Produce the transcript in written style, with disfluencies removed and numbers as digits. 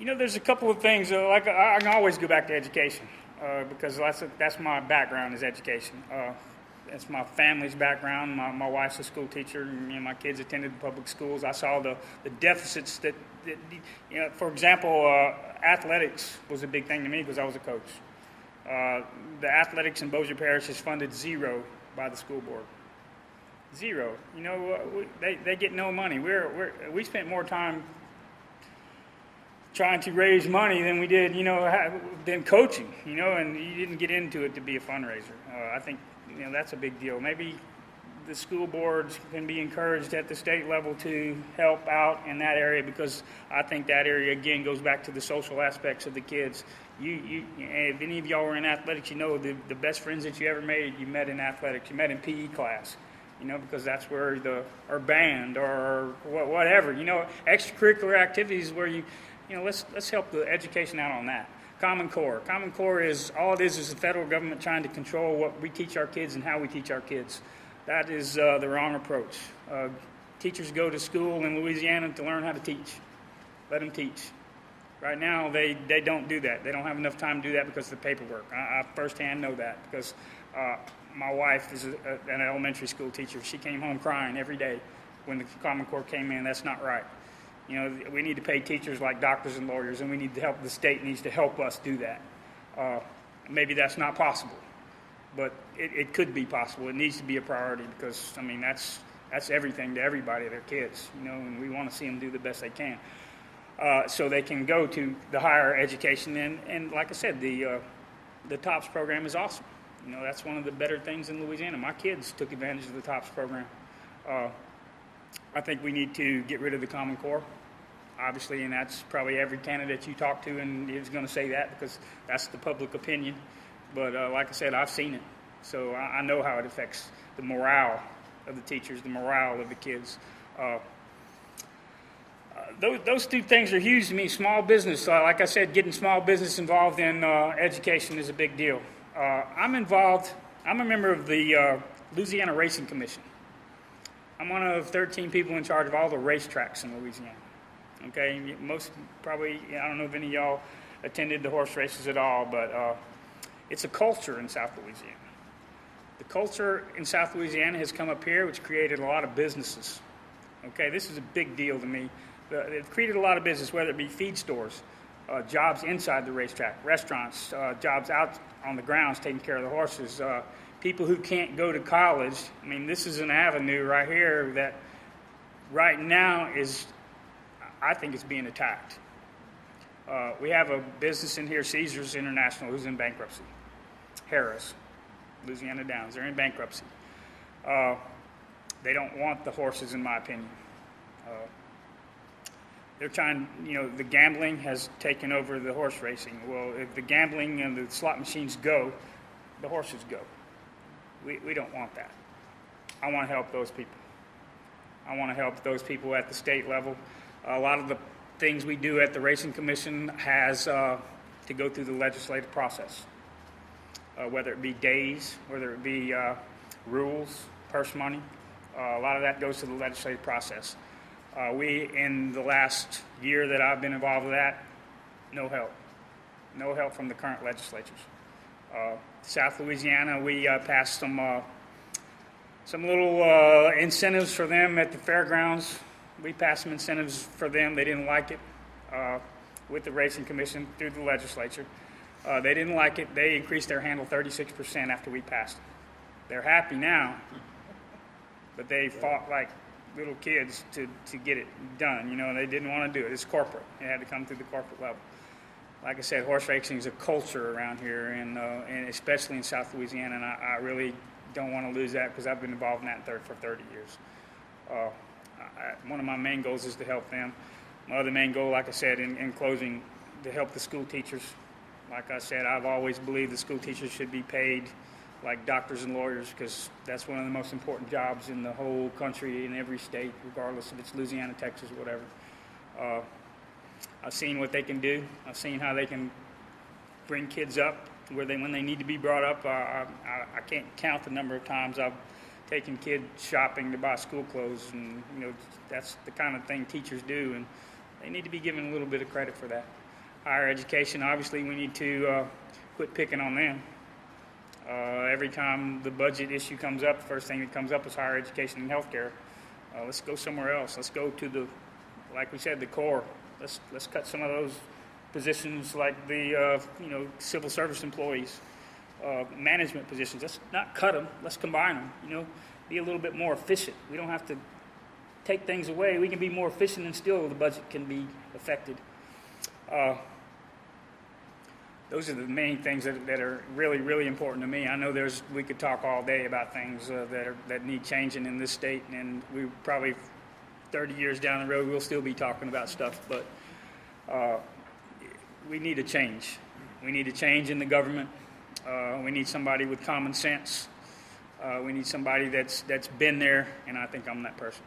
There's a couple of things. Like I can always go back to education because that's my background is education. That's my family's background. My wife's a school teacher, and my kids attended public schools. I saw the deficits that for example, athletics was a big thing to me because I was a coach. The athletics in Bossier Parish is funded zero by the school board. Zero. They get no money. We spent more time trying to raise money than we did, than coaching, and you didn't get into it to be a fundraiser. I think, that's a big deal. Maybe the school boards can be encouraged at the state level to help out in that area because I think that area, again, goes back to the social aspects of the kids. If any of y'all were in athletics, the best friends that you ever made, you met in athletics. You met in PE class, because that's where or band or whatever, extracurricular activities where let's help the education out on that. Common Core. Common Core is the federal government trying to control what we teach our kids and how we teach our kids. That is the wrong approach. Teachers go to school in Louisiana to learn how to teach. Let them teach. Right now, they don't do that. They don't have enough time to do that because of the paperwork. I firsthand know that because my wife is an elementary school teacher. She came home crying every day when the Common Core came in. That's not right. We need to pay teachers like doctors and lawyers, and we need to help. The state needs to help us do that. Maybe that's not possible, but it could be possible. It needs to be a priority because, that's everything to everybody, their kids, and we want to see them do the best they can so they can go to the higher education. And like I said, the TOPS program is awesome. That's one of the better things in Louisiana. My kids took advantage of the TOPS program. I think we need to get rid of the Common Core, obviously, and that's probably every candidate you talk to and is going to say that because that's the public opinion. But like I said, I've seen it, so I know how it affects the morale of the teachers, the morale of the kids. Those two things are huge to me. Small business, like I said, getting small business involved in education is a big deal. I'm a member of the Louisiana Racing Commission. I'm one of 13 people in charge of all the racetracks in Louisiana. Okay, most probably, I don't know if any of y'all attended the horse races at all, but it's a culture in South Louisiana. The culture in South Louisiana has come up here, which created a lot of businesses. Okay, this is a big deal to me. They've created a lot of business, whether it be feed stores, jobs inside the racetrack, restaurants, jobs out on the grounds taking care of the horses, people who can't go to college. This is an avenue right here that right now I think it's being attacked. We have a business in here, Caesars International, who's in bankruptcy. Harris, Louisiana Downs, they're in bankruptcy. They don't want the horses, in my opinion. They're trying, the gambling has taken over the horse racing. Well, if the gambling and the slot machines go, the horses go. We don't want that. I want to help those people. I want to help those people at the state level. A lot of the things we do at the Racing Commission has to go through the legislative process, whether it be days, whether it be rules, purse money. A lot of that goes to the legislative process. In the last year that I've been involved with that, no help. No help from the current legislatures. South Louisiana, we passed some little incentives for them at the fairgrounds. We passed some incentives for them. They didn't like it with the Racing Commission through the legislature. They didn't like it. They increased their handle 36% after we passed it. They're happy now, but they fought like little kids to get it done. They didn't want to do it. It's corporate. It had to come through the corporate level. Like I said, horse racing is a culture around here, and especially in South Louisiana, and I really don't want to lose that because I've been involved in that for 30 years. One of my main goals is to help them. My other main goal, like I said, in closing, to help the school teachers. Like I said, I've always believed the school teachers should be paid like doctors and lawyers because that's one of the most important jobs in the whole country, in every state, regardless if it's Louisiana, Texas, whatever. I've seen what they can do. I've seen how they can bring kids up when they need to be brought up. I can't count the number of times I've taken kids shopping to buy school clothes, and that's the kind of thing teachers do, and they need to be given a little bit of credit for that. Higher education, obviously, we need to quit picking on them. Every time the budget issue comes up, the first thing that comes up is higher education and healthcare. Let's go somewhere else. Let's go to the, like we said, the core. Let's cut some of those positions, like the civil service employees, management positions. Let's not cut them. Let's combine them. Be a little bit more efficient. We don't have to take things away. We can be more efficient, and still the budget can be affected. Those are the main things that are really, really important to me. I know we could talk all day about things that need changing in this state, and we probably 30 years down the road we'll still be talking about stuff. But we need a change. We need a change in the government. We need somebody with common sense. We need somebody that's been there, and I think I'm that person.